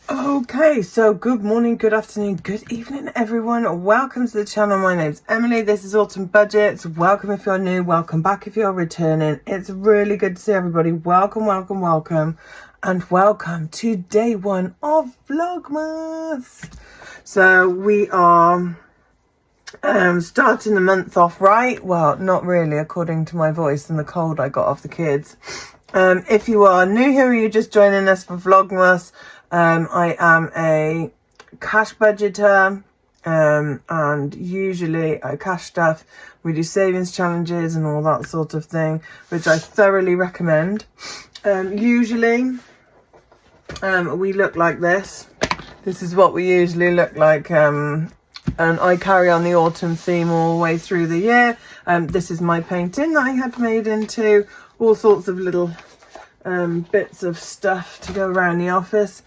Okay, so good morning, good afternoon, good evening, everyone. Welcome to the channel. My name's Emily. This is Autumn Budgets. Welcome if you're new. Welcome back if you're returning. It's really good to see everybody. Welcome, welcome, welcome, and welcome to day one of Vlogmas. So we are starting the month off right. Well, not really, according to my voice and the cold I got off the kids. If you are new here or you're just joining us for Vlogmas, I am a cash budgeter, and usually I cash stuff. We do savings challenges and all that sort of thing, which I thoroughly recommend. Usually, we look like this. This is what we usually look like, and I carry on the autumn theme all the way through the year. This is my painting that I had made into all sorts of little bits of stuff to go around the office.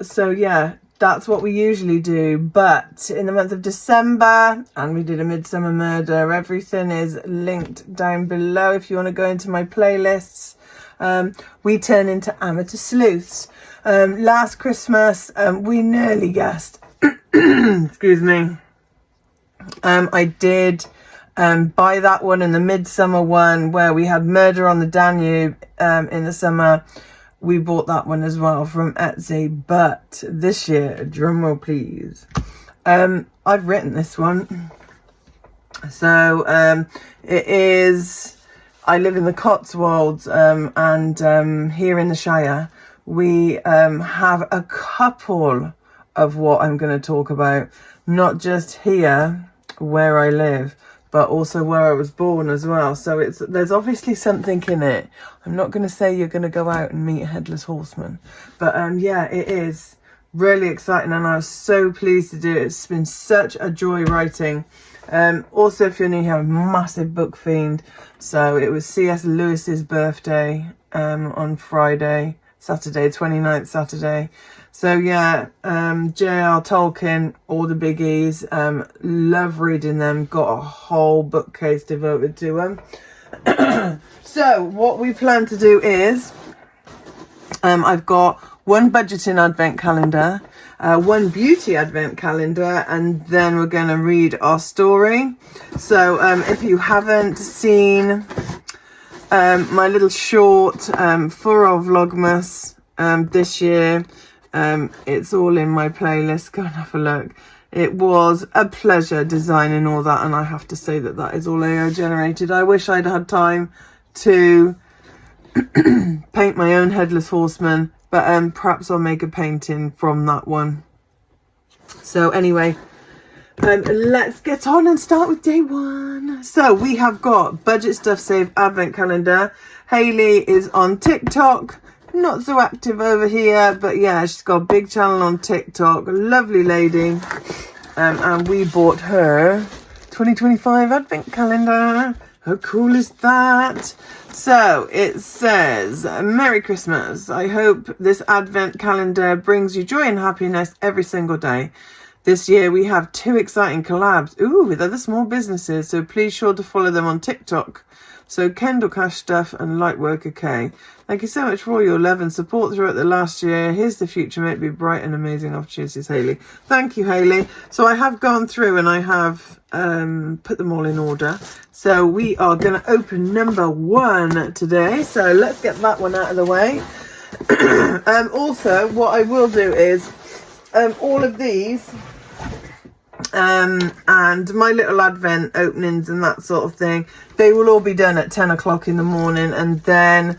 So yeah, that's what we usually do. But in the month of December, and we did a Midsummer Murder, everything is linked down below if you want to go into my playlists. We turn into amateur sleuths. Last Christmas, we nearly guessed. Excuse me. I did buy that one and the Midsummer one where we had Murder on the Danube in the summer. We bought that one as well from Etsy. But this year, drumroll please, I've written this one. So it is, I live in the Cotswolds, and here in the Shire we have a couple of what I'm going to talk about, not just here where I live, but also where I was born as well. So there's obviously something in it. I'm not going to say you're going to go out and meet a headless horseman, but yeah, it is really exciting, and I was so pleased to do it. It's been such a joy writing. Also, if you're new here, I'm a massive book fiend. So it was C.S. Lewis's birthday on Saturday, 29th Saturday. So yeah, J.R. Tolkien, all the biggies, love reading them, got a whole bookcase devoted to them. So what we plan to do is, I've got one budgeting advent calendar, one beauty advent calendar, and then we're going to read our story. So if you haven't seen my little short for our Vlogmas this year, it's all in my playlist. Go and have a look. It was a pleasure designing all that, and I have to say that that is all AI generated. I wish I'd had time to paint my own headless horseman, but perhaps I'll make a painting from that one. So anyway, let's get on and start with day one. So we have got Budget Stuff Save Advent Calendar. Hayley is on TikTok. Not so active over here, but yeah, she's got a big channel on TikTok. Lovely lady. And we bought her 2025 advent calendar. How cool is that? So it says, Merry Christmas. I hope this advent calendar brings you joy and happiness every single day. This year we have 2 exciting collabs with other small businesses, so please sure to follow them on TikTok. So Kendall Cash Stuff and Lightworker K. Thank you so much for all your love and support throughout the last year. Here's the future, may it be bright and amazing opportunities, Hayley. Thank you, Hayley. So I have gone through and I have put them all in order. So we are going to open number 1 today. So let's get that one out of the way. Also, what I will do is all of these and my little advent openings and that sort of thing, they will all be done at 10 o'clock in the morning, and then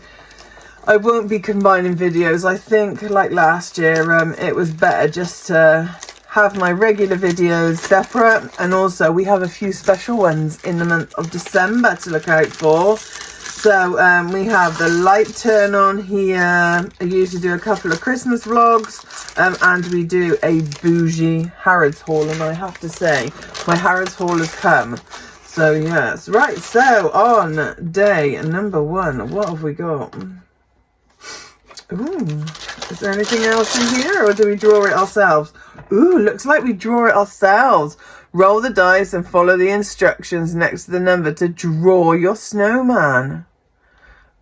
I won't be combining videos. I think like last year it was better just to have my regular videos separate, and also we have a few special ones in the month of December to look out for. So we have the light turn on here. I usually do a couple of Christmas vlogs, and we do a bougie Harrods haul, and I have to say my Harrods haul has come. So yes, right, so on day number 1, what have we got? Ooh, is there anything else in here, or do we draw it ourselves? Ooh, looks like we draw it ourselves. Roll the dice and follow the instructions next to the number to draw your snowman.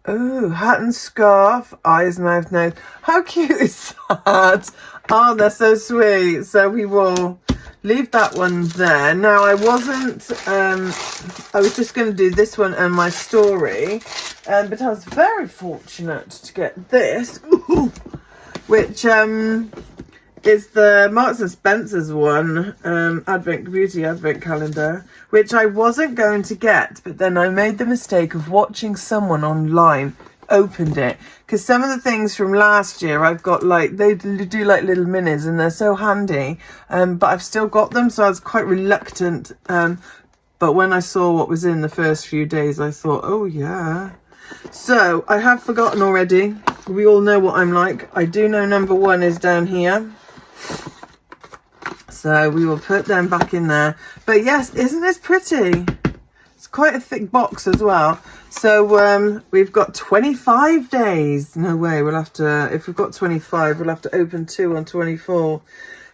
Oh, hat and scarf, eyes, mouth, nose. How cute is that? Oh, they're so sweet. So we will leave that one there. Now, I wasn't, I was just going to do this one and my story, but I was very fortunate to get this, which is the Marks and Spencer's one, Beauty Advent Calendar, which I wasn't going to get, but then I made the mistake of watching someone online opened it, because some of the things from last year I've got, like, they do like little minis and they're so handy, but I've still got them, so I was quite reluctant, but when I saw what was in the first few days, I thought, oh yeah. So I have forgotten already. We all know what I'm like. I do know number one is down here, so we will put them back in there. But yes, isn't this pretty? It's quite a thick box as well. So we've got 25 days. No way, we'll have to, if we've got 25, we'll have to open 2 on 24.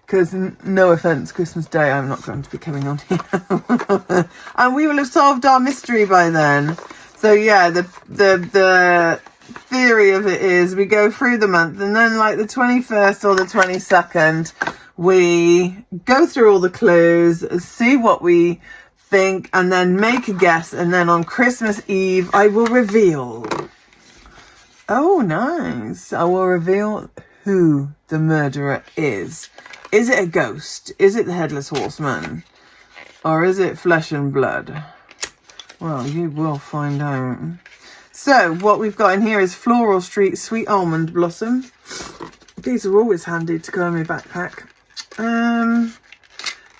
Because, no offence, Christmas Day, I'm not going to be coming on here. And we will have solved our mystery by then. So yeah, the theory of it is we go through the month, and then like the 21st or the 22nd, we go through all the clues, see what we think, and then make a guess, and then on Christmas Eve I will reveal. Oh, nice. I will reveal who the murderer is. Is it a ghost? Is it the Headless Horseman? Or is it flesh and blood? Well, you will find out. So, what we've got in here is Floral Street Sweet Almond Blossom. These are always handy to go in my backpack.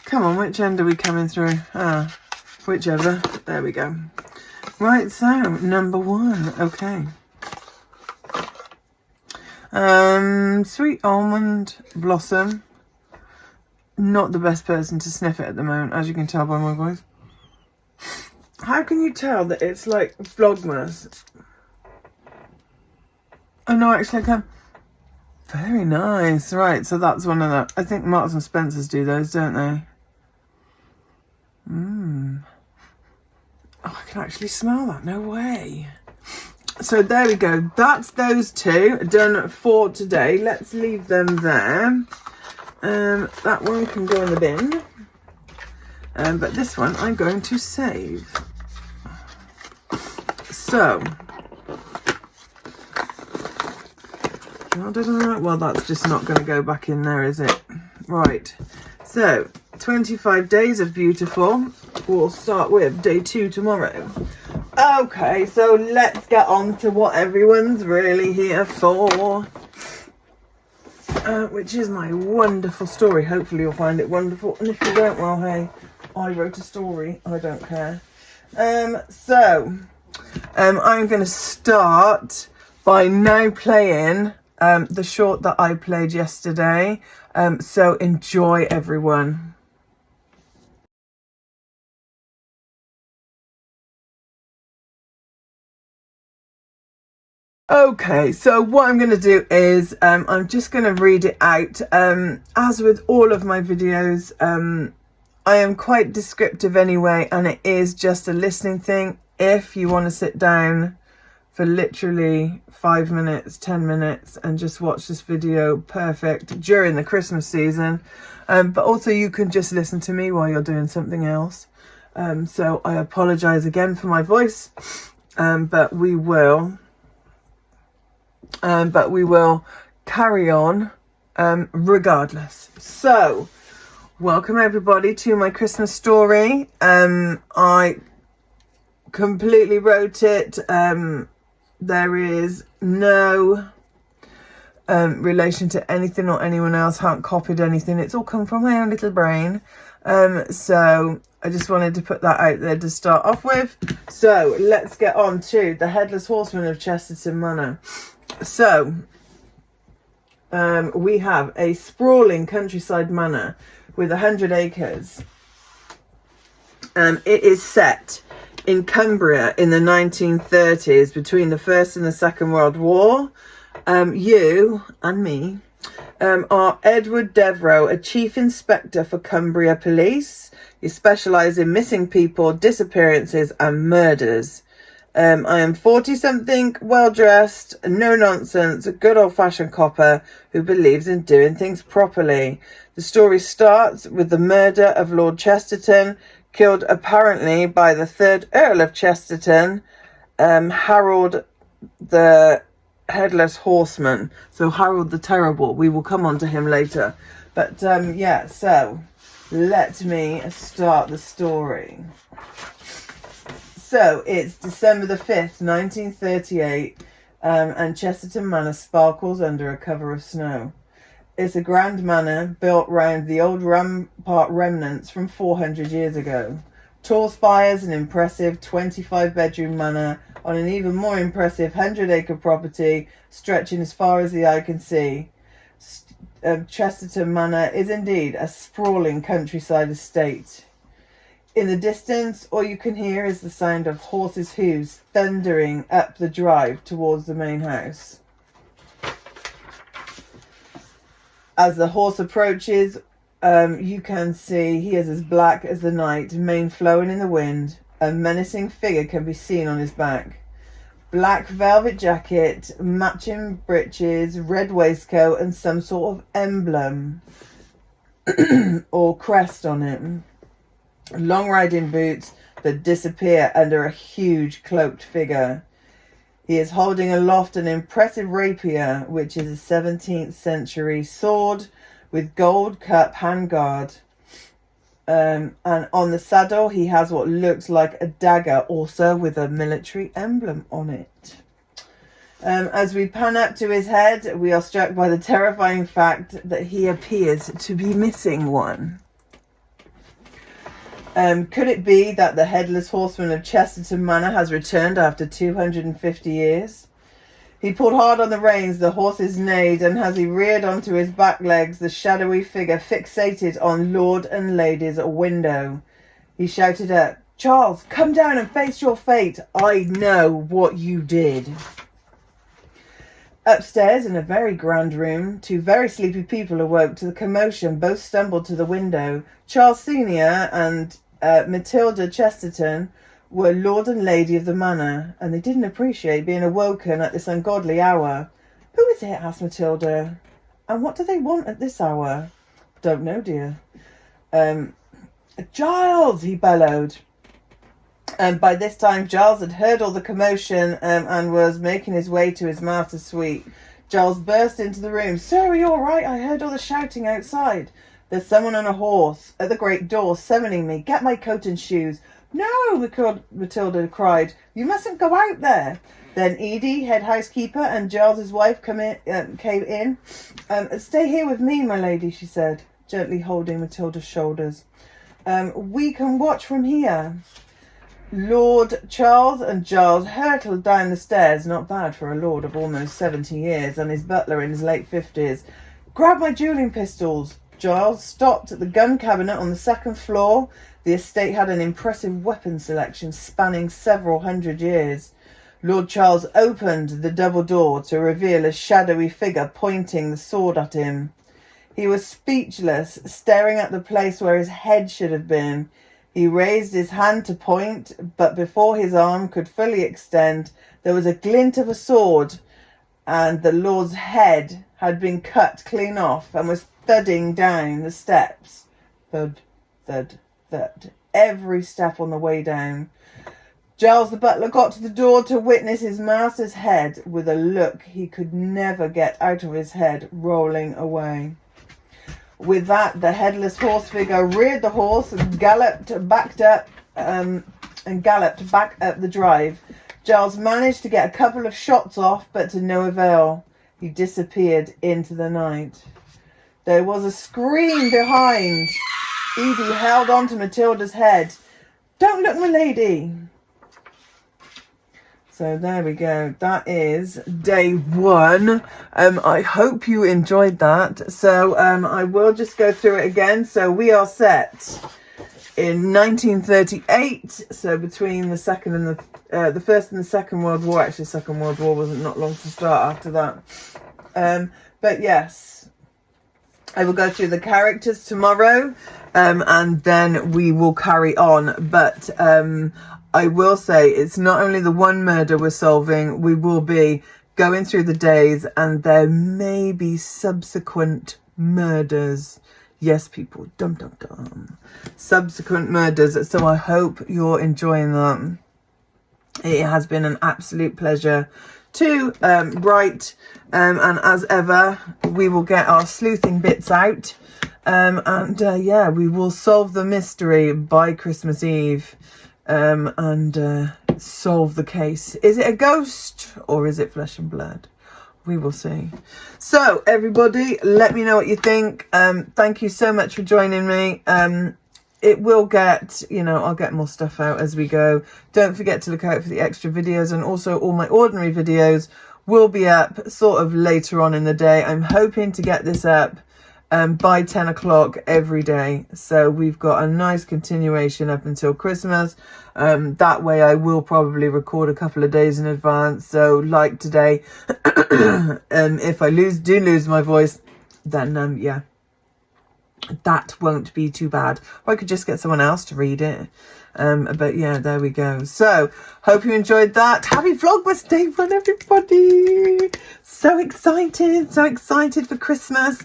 Come on, which end are we coming through? Whichever. There we go. Right, so, number one. Okay. Sweet Almond Blossom. Not the best person to sniff it at the moment, as you can tell by my voice. How can you tell that it's like Vlogmas? Oh no, actually I can. Very nice. Right, so that's one of the, I think Marks and Spencer's do those, don't they? Oh, I can actually smell that. No way. So there we go. That's those two done for today. Let's leave them there. That one can go in the bin. But this one I'm going to save. So, well, that's just not going to go back in there, is it? Right. So, 25 days of beautiful. We'll start with day 2 tomorrow. Okay, so let's get on to what everyone's really here for. Which is my wonderful story. Hopefully you'll find it wonderful. And if you don't, well, hey, I wrote a story. I don't care. I'm going to start by now playing the short that I played yesterday. So enjoy, everyone. Okay, so what I'm going to do is I'm just going to read it out. As with all of my videos, I am quite descriptive anyway, and it is just a listening thing. If you want to sit down for literally 5 minutes, 10 minutes and just watch this video, perfect, during the Christmas season. But also you can just listen to me while you're doing something else. So I apologise again for my voice, but we will carry on regardless. So welcome everybody to my Christmas story. I completely wrote it. There is no relation to anything or anyone else. Haven't copied anything. It's all come from my own little brain. So I just wanted to put that out there to start off with. So let's get on to the Headless Horseman of Chesterton Manor. So we have a sprawling countryside manor with 100 acres. It is set in Cumbria in the 1930s, between the First and the Second World War. You and me are Edward Devereux, a chief inspector for Cumbria Police. You specialise in missing people, disappearances and murders. I am 40-something, well-dressed, no-nonsense, a good old-fashioned copper who believes in doing things properly. The story starts with the murder of Lord Chesterton, killed apparently by the 3rd Earl of Chesterton, Harold the Headless Horseman. So Harold the Terrible. We will come on to him later. But yeah, so let me start the story. So it's December the 5th, 1938, and Chesterton Manor sparkles under a cover of snow. It's a grand manor built round the old rampart remnants from 400 years ago. Tall spires, an impressive 25-bedroom manor on an even more impressive 100-acre property stretching as far as the eye can see. Chesterton Manor is indeed a sprawling countryside estate. In the distance, all you can hear is the sound of horses' hooves thundering up the drive towards the main house. As the horse approaches, you can see he is as black as the night, mane flowing in the wind. A menacing figure can be seen on his back. Black velvet jacket, matching breeches, red waistcoat, and some sort of emblem or crest on it. Long riding boots that disappear under a huge cloaked figure. He is holding aloft an impressive rapier, which is a 17th century sword with gold cup handguard. And on the saddle he has what looks like a dagger, also with a military emblem on it. As we pan up to his head, we are struck by the terrifying fact that he appears to be missing one. Could it be that the Headless Horseman of Chesterton Manor has returned after 250 years? He pulled hard on the reins, the horses neighed, and as he reared onto his back legs, the shadowy figure fixated on Lord and Lady's window. He shouted out, "Charles, come down and face your fate. I know what you did." Upstairs, in a very grand room, two very sleepy people awoke to the commotion. Both stumbled to the window. Charles Senior and Matilda Chesterton were Lord and Lady of the Manor, and they didn't appreciate being awoken at this ungodly hour. "Who is it?" asked Matilda. "And what do they want at this hour?" "Don't know, dear." "Giles!" he bellowed. And by this time Giles had heard all the commotion and was making his way to his master's suite. Giles burst into the room. "Sir, are you all right? I heard all the shouting outside." "There's someone on a horse at the great door summoning me. Get my coat and shoes." "No," Matilda cried. "You mustn't go out there." Then Edie, head housekeeper, and Giles's wife came in. "Stay here with me, my lady," she said, gently holding Matilda's shoulders. "We can watch from here." Lord Charles and Giles hurtled down the stairs, not bad for a lord of almost 70 years, and his butler in his late 50s. "Grab my dueling pistols." Giles stopped at the gun cabinet on the second floor. The estate had an impressive weapon selection spanning several hundred years. Lord Charles opened the double door to reveal a shadowy figure pointing the sword at him. He was speechless, staring at the place where his head should have been. He raised his hand to point, but before his arm could fully extend, there was a glint of a sword, and the Lord's head had been cut clean off and was thudding down the steps. Thud, thud, thud. Every step on the way down. Giles the butler got to the door to witness his master's head, with a look he could never get out of his head, rolling away. With that, the headless horse figure reared the horse and galloped back up the drive. Giles managed to get a couple of shots off, but to no avail. He disappeared into the night. There was a scream behind. Edie held on to Matilda's head. "Don't look, my lady." So there we go. That is day one. I hope you enjoyed that. So I will just go through it again. So we are set in 1938. So between the First and the Second World War. Actually, Second World War wasn't not long to start after that. But yes. I will go through the characters tomorrow, and then we will carry on. But I will say it's not only the one murder we're solving, we will be going through the days and there may be subsequent murders. Yes, people, dum dum dum. Subsequent murders. So I hope you're enjoying them. It has been an absolute pleasure to write, and as ever, we will get our sleuthing bits out, and yeah, we will solve the mystery by Christmas Eve, and solve the case. Is it a ghost or is it flesh and blood? We will see. So everybody, let me know what you think. Thank you so much for joining me. It will get, you know, I'll get more stuff out as we go. Don't forget to look out for the extra videos, and also all my ordinary videos will be up sort of later on in the day. I'm hoping to get this up by 10 o'clock every day. So we've got a nice continuation up until Christmas. That way I will probably record a couple of days in advance. So like today, if I do lose my voice, then yeah, that won't be too bad. Or I could just get someone else to read it. But yeah, there we go. So hope you enjoyed that. Happy Vlogmas Day 1, everybody. So excited for Christmas.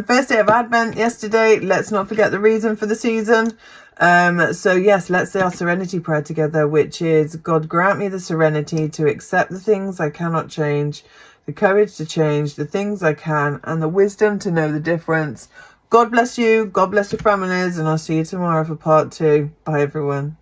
First day of Advent yesterday. Let's not forget the reason for the season. So yes, let's say our serenity prayer together, which is: God grant me the serenity to accept the things I cannot change, the courage to change the things I can, and the wisdom to know the difference. God bless you. God bless your families. And I'll see you tomorrow for part 2. Bye, everyone.